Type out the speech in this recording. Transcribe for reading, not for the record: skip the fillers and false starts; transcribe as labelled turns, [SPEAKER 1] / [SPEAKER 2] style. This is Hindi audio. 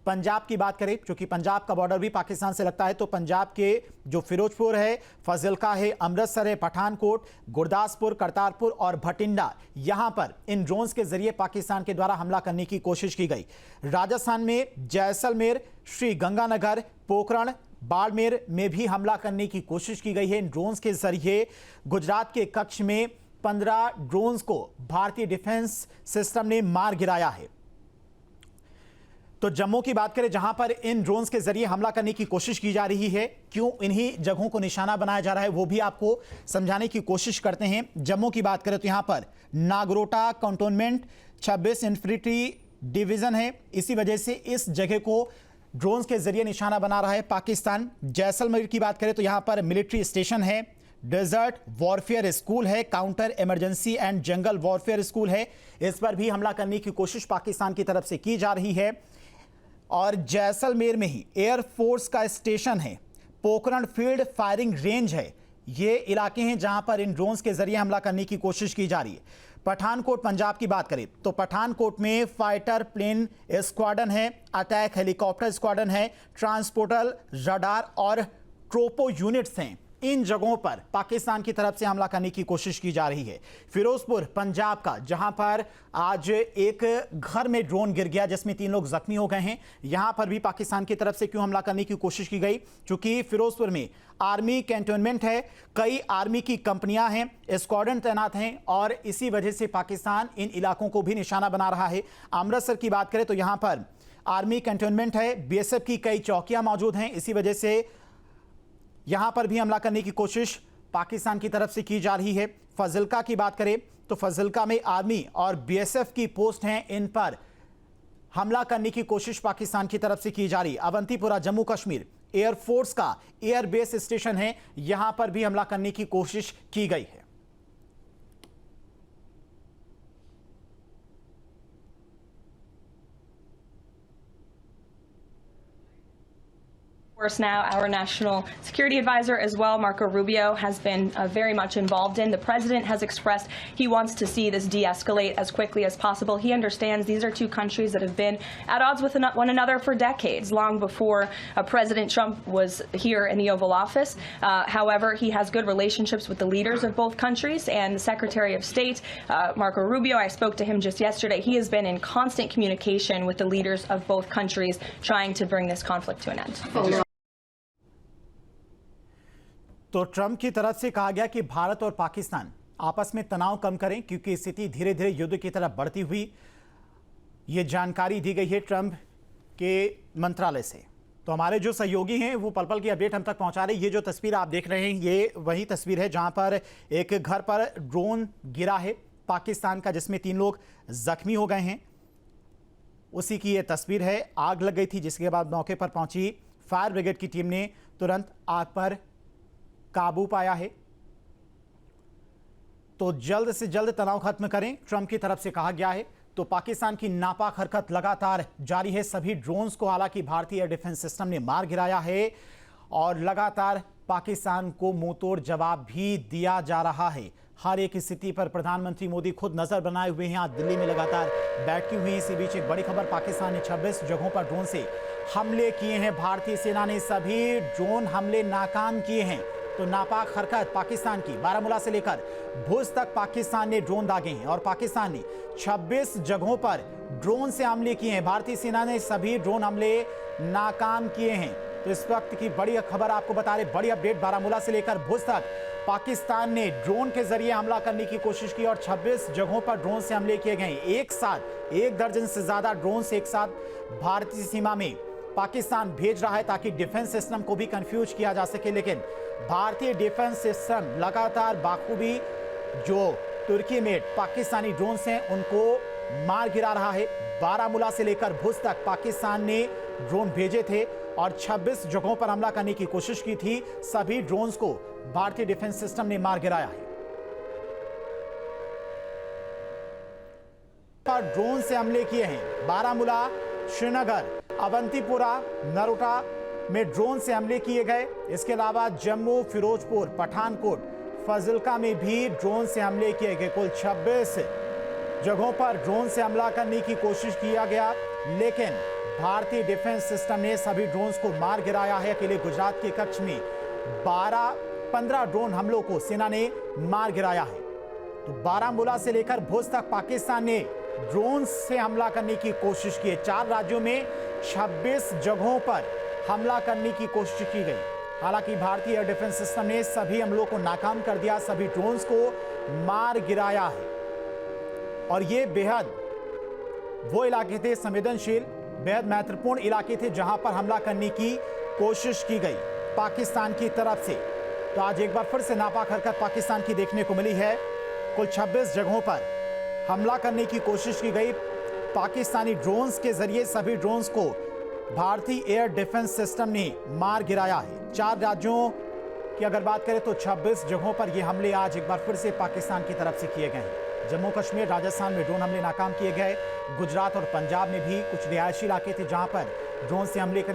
[SPEAKER 1] पंजाब की बात करें, क्योंकि पंजाब का बॉर्डर भी पाकिस्तान से लगता है, तो पंजाब के जो फिरोजपुर है, फजिल्का है, अमृतसर है, पठानकोट, गुरदासपुर, करतारपुर और भटिंडा, यहां पर इन ड्रोन्स के जरिए पाकिस्तान के द्वारा हमला करने की कोशिश की गई। राजस्थान में जैसलमेर, श्री गंगानगर, पोखरण, बाड़मेर में भी हमला करने की कोशिश की गई है इन ड्रोन्स के जरिए। गुजरात के कच्छ में 15 ड्रोन्स को भारतीय डिफेंस सिस्टम ने मार गिराया है। तो जम्मू की बात करें, जहां पर इन ड्रोन्स के जरिए हमला करने की कोशिश की जा रही है, क्यों इन्हीं जगहों को निशाना बनाया जा रहा है, वो भी आपको समझाने की कोशिश करते हैं। जम्मू की बात करें तो यहां पर नागरोटा कंटोनमेंट 26 इन्फेंट्री डिवीजन है, इसी वजह से इस जगह को ड्रोन्स के जरिए निशाना बना रहा है पाकिस्तान। जैसलमेर की बात करें तो यहां पर मिलिट्री स्टेशन है, डेजर्ट वॉरफेयर स्कूल है, counter emergency and jungle warfare school है, इस पर भी हमला करने की कोशिश पाकिस्तान की तरफ से की जा रही है। और जैसलमेर में ही एयरफोर्स का स्टेशन है, पोखरण फील्ड फायरिंग रेंज है, ये इलाके हैं जहां पर इन ड्रोन्स के जरिए हमला करने की कोशिश की जा रही है। पठानकोट पंजाब की बात करें तो पठानकोट में फाइटर प्लेन स्क्वाड्रन है, अटैक हेलीकॉप्टर स्क्वाड्रन है, ट्रांसपोर्टर, रडार और ट्रोपो यूनिट्स हैं। इन जगहों पर पाकिस्तान की तरफ से हमला करने की कोशिश की जा रही है। फिरोजपुर पंजाब का, जहां पर आज एक घर में ड्रोन गिर गया जिसमें 3 लोग जख्मी हो गए हैं, यहां पर भी पाकिस्तान की तरफ से क्यों हमला करने की कोशिश की गई, क्योंकि फिरोजपुर में आर्मी कैंटोनमेंट है, कई आर्मी की कंपनियां हैं, स्क्वाड्रन तैनात हैं और इसी वजह से पाकिस्तान इन इलाकों को भी निशाना बना रहा है। अमृतसर की बात करें तो यहां पर आर्मी कैंटोनमेंट है, बीएसएफ की कई चौकियां मौजूद हैं, इसी वजह से यहां पर भी हमला करने की कोशिश पाकिस्तान की तरफ से की जा रही है। फजिल्का की बात करें तो फजिल्का में आर्मी और बीएसएफ की पोस्ट हैं, इन पर हमला करने की कोशिश पाकिस्तान की तरफ से की जा रही है। अवंतीपुरा जम्मू कश्मीर एयरफोर्स का एयरबेस स्टेशन है, यहां पर भी हमला करने की कोशिश की गई है।
[SPEAKER 2] Of course, now our national security advisor as well, Marco Rubio, has been very much involved in. The president has expressed he wants to see this de-escalate as quickly as possible. He understands these are two countries that have been at odds with one another for decades, long before President Trump was here in the Oval Office. However, he has good relationships with the leaders of both countries, and the Secretary of State, Marco Rubio, I spoke to him just yesterday. He has been in constant communication with the leaders of both countries, trying to bring this conflict to an end.
[SPEAKER 1] तो ट्रंप की तरफ से कहा गया कि भारत और पाकिस्तान आपस में तनाव कम करें, क्योंकि स्थिति धीरे धीरे युद्ध की तरफ बढ़ती हुई, ये जानकारी दी गई है ट्रंप के मंत्रालय से। तो हमारे जो सहयोगी हैं वो पल पल की अपडेट हम तक पहुंचा रहे हैं। ये जो तस्वीर आप देख रहे हैं, ये वही तस्वीर है जहां पर एक घर पर ड्रोन गिरा है पाकिस्तान का, जिसमें 3 लोग जख्मी हो गए हैं, उसी की ये तस्वीर है। आग लग गई थी, जिसके बाद मौके पर पहुंची फायर ब्रिगेड की टीम ने तुरंत आग पर काबू पाया है। तो जल्द से जल्द तनाव खत्म करें, ट्रंप की तरफ से कहा गया है। तो पाकिस्तान की नापाक हरकत लगातार जारी है। सभी ड्रोन्स को हालांकि भारतीय एयर डिफेंस सिस्टम ने मार गिराया है और लगातार पाकिस्तान को मुंहतोड़ जवाब भी दिया जा रहा है। हर एक स्थिति पर प्रधानमंत्री मोदी खुद नजर बनाए हुए हैं, आज दिल्ली में लगातार बैठकी हुई है। इसी बीच एक बड़ी खबर, पाकिस्तान ने 26 जगहों पर ड्रोन से हमले किए हैं। भारतीय सेना ने सभी ड्रोन हमले नाकाम किए हैं। तो नापाक हरकत पाकिस्तान की, बारामूला से लेकर भुज तक पाकिस्तान ने ड्रोन दागे हैं और पाकिस्तान ने 26 जगहों पर ड्रोन से हमले किए हैं। भारतीय सेना ने सभी ड्रोन हमले नाकाम किए हैं। तो इस वक्त की बड़ी खबर आपको बता रहे, बड़ी अपडेट, बारामूला से लेकर भुज तक पाकिस्तान ने ड्रोन के जरिए हमला करने की कोशिश की और 26 जगहों पर ड्रोन से हमले किए गए। एक साथ 1 दर्जन से ज्यादा ड्रोन से एक साथ भारतीय सीमा में पाकिस्तान भेज रहा है, ताकि डिफेंस सिस्टम को भी कंफ्यूज किया जा सके। लेकिन भारतीय डिफेंस सिस्टम लगातार बाखूबी जो तुर्की में पाकिस्तानी ड्रोन्स हैं उनको मार गिरा रहा है। बारामूला से लेकर भुज तक पाकिस्तान ने ड्रोन भेजे थे और 26 जगहों पर हमला करने की कोशिश की थी। सभी ड्रोन्स को भारतीय डिफेंस सिस्टम ने मार गिराया है। पर ड्रोन से हमले किए हैं बारामूला, श्रीनगर, अवंतीपुरा, नरोटा में ड्रोन से हमले किए गए। इसके अलावा जम्मू, फिरोजपुर, पठानकोट, फजिल्का में भी ड्रोन से हमले किए गए। कुल 26 जगहों पर ड्रोन से हमला करने की कोशिश किया गया, लेकिन भारतीय डिफेंस सिस्टम ने सभी ड्रोन्स को मार गिराया है। अकेले गुजरात के कच्छ में 15 ड्रोन हमलों को सेना ने मार गिराया है। तो बारामूला से लेकर भुज तक पाकिस्तान ने ड्रोन से हमला करने की कोशिश की है। 4 राज्यों में 26 जगहों पर हमला करने की कोशिश की गई। हालांकि भारतीय एयर डिफेंस सिस्टम ने सभी हमलों को नाकाम कर दिया, सभी ड्रोन्स को मार गिराया है। और ये बेहद वो इलाके थे, संवेदनशील, बेहद महत्वपूर्ण इलाके थे जहां पर हमला करने की कोशिश की गई पाकिस्तान की तरफ से। तो आज एक बार फिर से नापाक हरकत पाकिस्तान की देखने को मिली है। कुल 26 जगहों पर हमला करने की कोशिश की गई। पाकिस्तानी ड्रोन्स के जरिए सभी ड्रोन्स को भारतीय एयर डिफेंस सिस्टम ने मार गिराया है। 4 राज्यों की अगर बात करें तो 26 जगहों पर ये हमले आज एक बार फिर से पाकिस्तान की तरफ से किए गए हैं। जम्मू कश्मीर, राजस्थान में ड्रोन हमले नाकाम किए गए। गुजरात और पंजाब में भी कुछ रिहायशी इलाके थे जहां पर ड्रोन से हमले करने